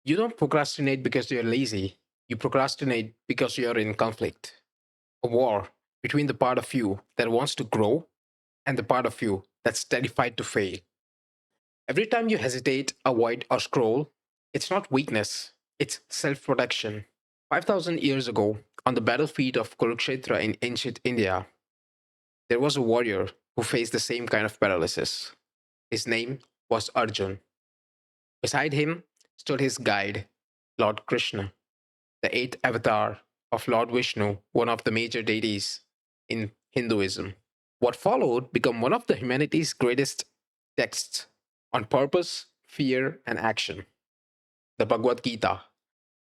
You don't procrastinate because you're lazy. You procrastinate because you're in conflict, a war between the part of you that wants to grow and the part of you that's terrified to fail. Every time you hesitate, avoid, or scroll, it's not weakness, it's self protection. 5,000 years ago, on the battlefield of Kurukshetra in ancient India, there was a warrior who faced the same kind of paralysis. His name was Arjun. Beside him stood his guide, Lord Krishna, the eighth avatar of Lord Vishnu, one of the major deities in Hinduism. What followed became one of the humanity's greatest texts on purpose, fear, and action, the Bhagavad Gita,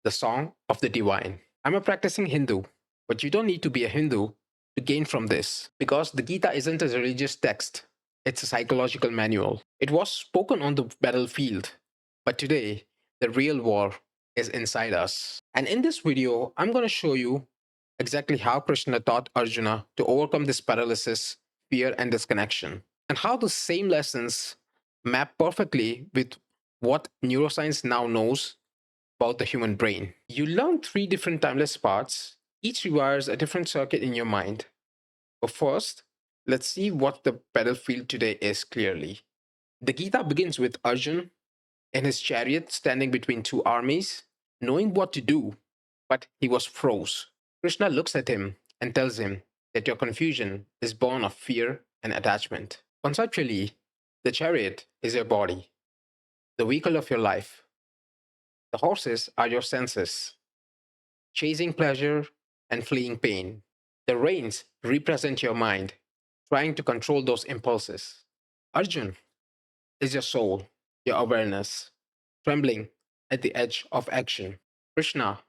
the Song of the Divine. I'm a practicing Hindu, but you don't need to be a Hindu to gain from this because the Gita isn't a religious text, it's a psychological manual. It was spoken on the battlefield, but today, the real war is inside us. And in this video, I'm going to show you exactly how Krishna taught Arjuna to overcome this paralysis, fear, and disconnection, and how the same lessons map perfectly with what neuroscience now knows about the human brain. You learn three different timeless parts, each rewires a different circuit in your mind. But first, let's see what the battlefield today is clearly. The Gita begins with Arjun in his chariot standing between two armies, knowing what to do, but he was froze. Krishna looks at him and tells him that your confusion is born of fear and attachment. Conceptually, the chariot is your body, the vehicle of your life. The horses are your senses, chasing pleasure and fleeing pain. The reins represent your mind, trying to control those impulses. Arjun is your soul, your awareness, trembling at the edge of action. Krishna,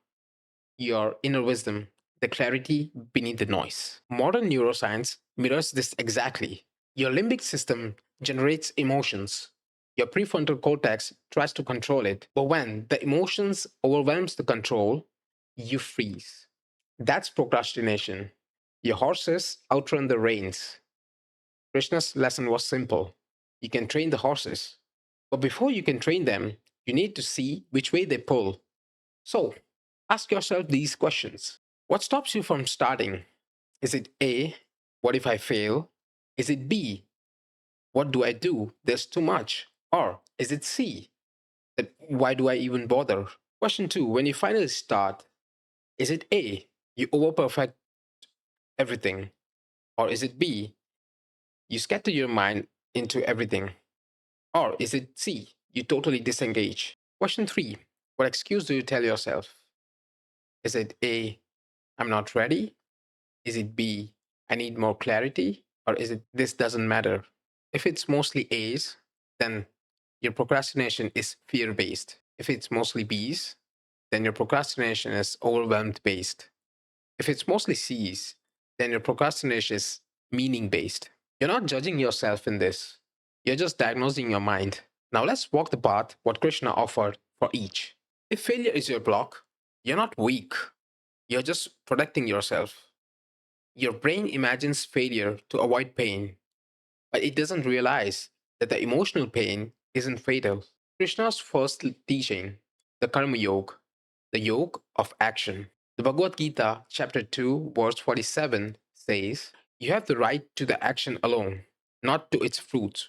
your inner wisdom, the clarity beneath the noise. Modern neuroscience mirrors this exactly. Your limbic system generates emotions. Your prefrontal cortex tries to control it, but when the emotions overwhelms the control, you freeze. That's procrastination. Your horses outrun the reins. Krishna's lesson was simple. You can train the horses, but before you can train them, you need to see which way they pull. So, ask yourself these questions. What stops you from starting? Is it A, what if I fail? Is it B, what do I do? There's too much. Or is it C, that why do I even bother? Question 2, when you finally start, is it A, you overperfect everything? Or is it B, you scatter your mind into everything? Or is it C, you totally disengage? Question 3, what excuse do you tell yourself? Is it A, I'm not ready? Is it B, I need more clarity? Or is it this doesn't matter? If it's mostly A's, then your procrastination is fear based. If it's mostly B's, then your procrastination is overwhelmed based. If it's mostly C's, then your procrastination is meaning based. You're not judging yourself in this, you're just diagnosing your mind. Now let's walk the path what Krishna offered for each. If failure is your block, you're not weak, you're just protecting yourself. Your brain imagines failure to avoid pain, but it doesn't realize that the emotional pain isn't fatal. Krishna's first teaching, the Karma Yoga, the yoke of action. The Bhagavad Gita, chapter 2, verse 47 says, you have the right to the action alone, not to its fruits.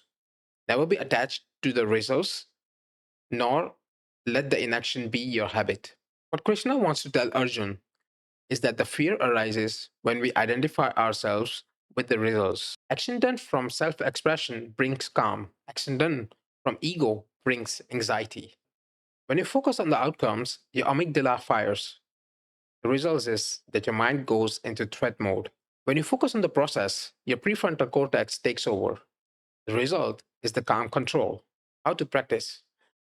Never be attached to the results, nor let the inaction be your habit. What Krishna wants to tell Arjun is that the fear arises when we identify ourselves with the results. Action done from self expression brings calm, action done from ego brings anxiety. When you focus on the outcomes, your amygdala fires. The result is that your mind goes into threat mode. When you focus on the process, your prefrontal cortex takes over. The result is the calm control. How to practice?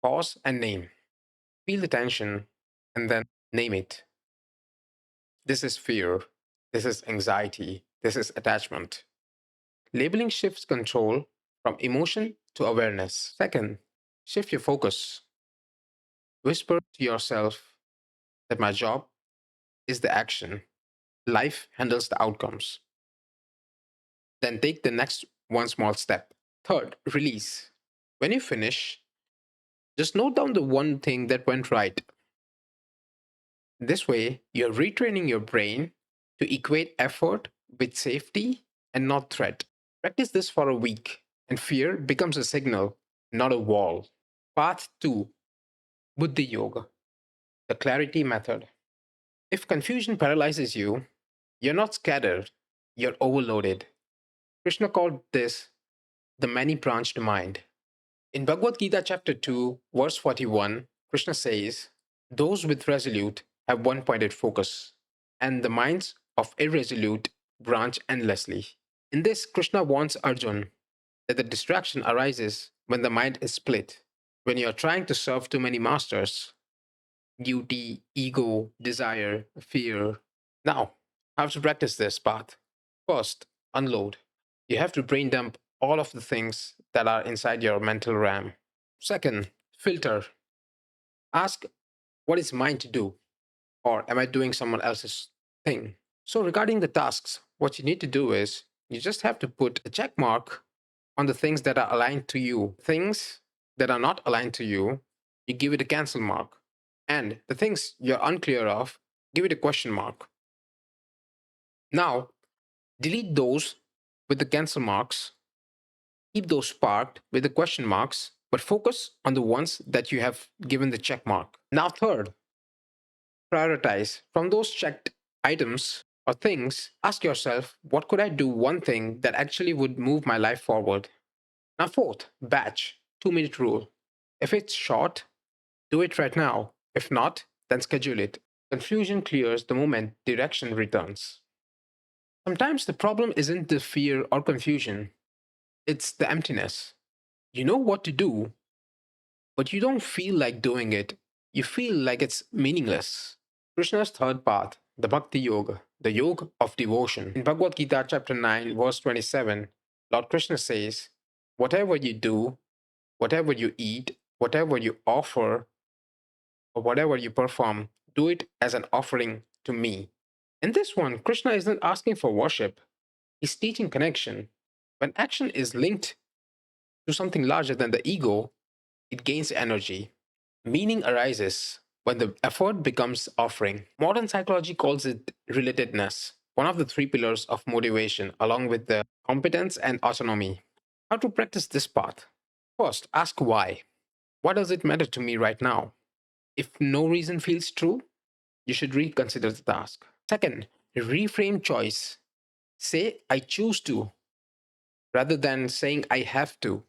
Pause and name. Feel the tension and then name it. This is fear. This is anxiety. This is attachment. Labeling shifts control from emotion to awareness. Second, shift your focus. Whisper to yourself that my job is the action. Life handles the outcomes. Then take the next one small step. Third, release. When you finish, Just note down the one thing that went right. This way, you're retraining your brain to equate effort with safety and not threat. Practice this for a week, and fear becomes a signal, not a wall. Path 2, Buddhi Yoga, the clarity method. If confusion paralyzes you, you're not scattered, you're overloaded. Krishna called this the many branched mind. In Bhagavad Gita, chapter 2, verse 41, Krishna says, those with resolute have one pointed focus, and the minds of irresolute branch endlessly. In this, Krishna warns Arjun that the distraction arises when the mind is split, when you are trying to serve too many masters: duty, ego, desire, fear. Now, how to practice this path? First, unload. You have to brain dump all of the things that are inside your mental RAM. Second, filter. Ask, what is mine to do? Or am I doing someone else's thing? So, regarding the tasks, what you need to do is you just have to put a check mark on the things that are aligned to you. Things that are not aligned to you, you give it a cancel mark. And the things you're unclear of, give it a question mark. Now, delete those with the cancel marks, keep those parked with the question marks, but focus on the ones that you have given the check mark. Now, third, prioritize. From those checked items or things, ask yourself, what could I do one thing that actually would move my life forward? Now, fourth, batch, 2-minute rule. If it's short, do it right now. If not, then schedule it. Confusion clears the moment direction returns. Sometimes the problem isn't the fear or confusion, it's the emptiness. You know what to do, but you don't feel like doing it. You feel like it's meaningless. Krishna's third path, the Bhakti Yoga, the yoga of devotion. In Bhagavad Gita, chapter 9, verse 27, Lord Krishna says, whatever you do, whatever you eat, whatever you offer, or whatever you perform, do it as an offering to me. In this one, Krishna isn't asking for worship, he's teaching connection. When action is linked to something larger than the ego, it gains energy. Meaning arises when the effort becomes offering. Modern psychology calls it relatedness, one of the three pillars of motivation, along with the competence and autonomy. How to practice this path? First, ask why. Why does it matter to me right now? If no reason feels true, you should reconsider the task. Second, reframe choice. Say, I choose to, rather than saying, I have to.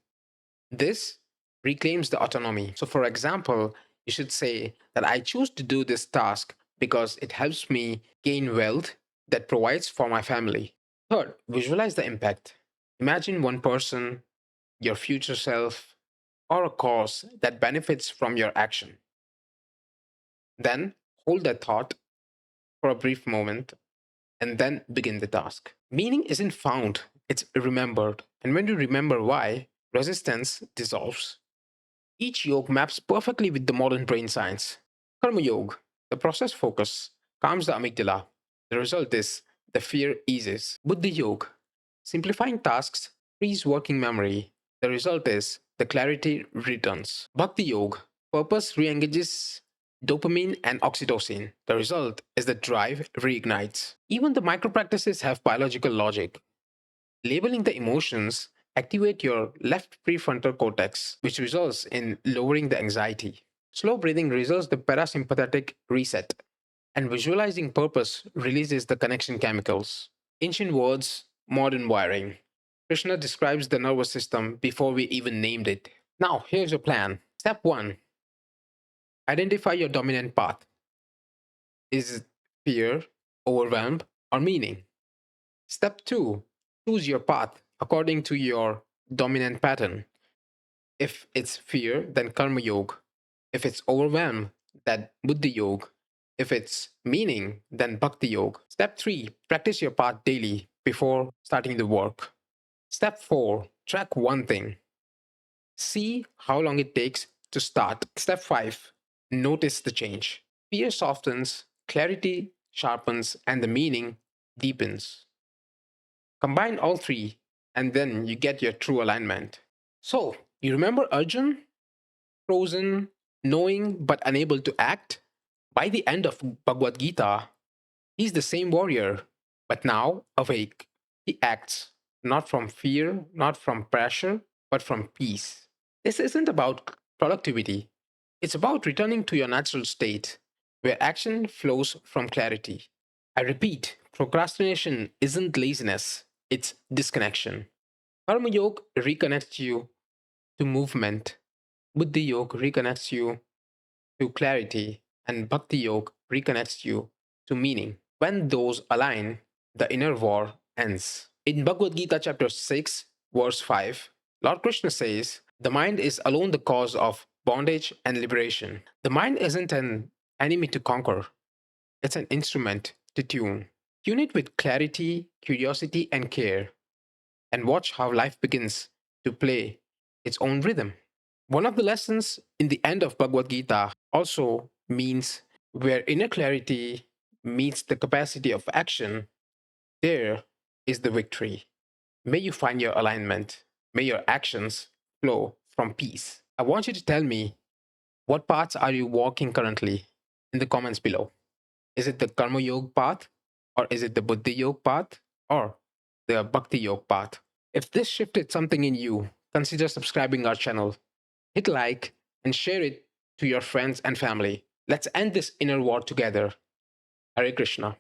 This reclaims the autonomy. So, for example, you should say that I choose to do this task because it helps me gain wealth that provides for my family. Third, visualize the impact. Imagine one person, your future self, or a cause that benefits from your action. Then hold that thought for a brief moment and then begin the task. Meaning isn't found, it's remembered. And when you remember why, resistance dissolves. Each yoga maps perfectly with the modern brain science. Karma Yoga, the process focus, calms the amygdala. The result is the fear eases. Buddhi Yoga, simplifying tasks, frees working memory. The result is the clarity returns. Bhakti Yoga, purpose re-engages dopamine and oxytocin. The result is the drive reignites. Even the micro practices have biological logic. Labeling the emotions activate your left prefrontal cortex, which results in lowering the anxiety. Slow breathing results the parasympathetic reset, and visualizing purpose releases the connection chemicals. Ancient words, modern wiring. Krishna describes the nervous system before we even named it. Now, here's your plan. Step 1, identify your dominant path. Is it fear, overwhelm, or meaning? Step 2, choose your path according to your dominant pattern. If it's fear, then Karma Yoga. If it's overwhelm, then Buddhi Yoga. If it's meaning, then Bhakti Yoga. Step 3, practice your path daily before starting the work. Step 4, track one thing. See how long it takes to start. Step 5, notice the change. Fear softens, clarity sharpens, and the meaning deepens. Combine all three, and then you get your true alignment. So, you remember Arjun? frozen, knowing but unable to act. By the end of Bhagavad Gita, he's the same warrior, but now awake. He acts not from fear, not from pressure, but from peace. This isn't about productivity, it's about returning to your natural state, where action flows from clarity. I repeat, procrastination isn't laziness, it's disconnection. Karma Yoga reconnects you to movement, Buddhi Yoga reconnects you to clarity, and Bhakti Yoga reconnects you to meaning. When those align, the inner war ends. In Bhagavad Gita, chapter 6, verse 5, Lord Krishna says, the mind is alone the cause of bondage and liberation. The mind isn't an enemy to conquer, it's an instrument to tune. Tune it with clarity, curiosity, and care, and watch how life begins to play its own rhythm. One of the lessons in the end of Bhagavad Gita also means where inner clarity meets the capacity of action, there is the victory. May you find your alignment. May your actions flow from peace. I want you to tell me, what paths are you walking currently in the comments below? Is it the Karma Yoga path? Or is it the Buddhi Yoga path? Or the Bhakti Yoga path? If this shifted something in you, consider subscribing our channel. Hit like and share it to your friends and family. Let's end this inner war together. Hare Krishna.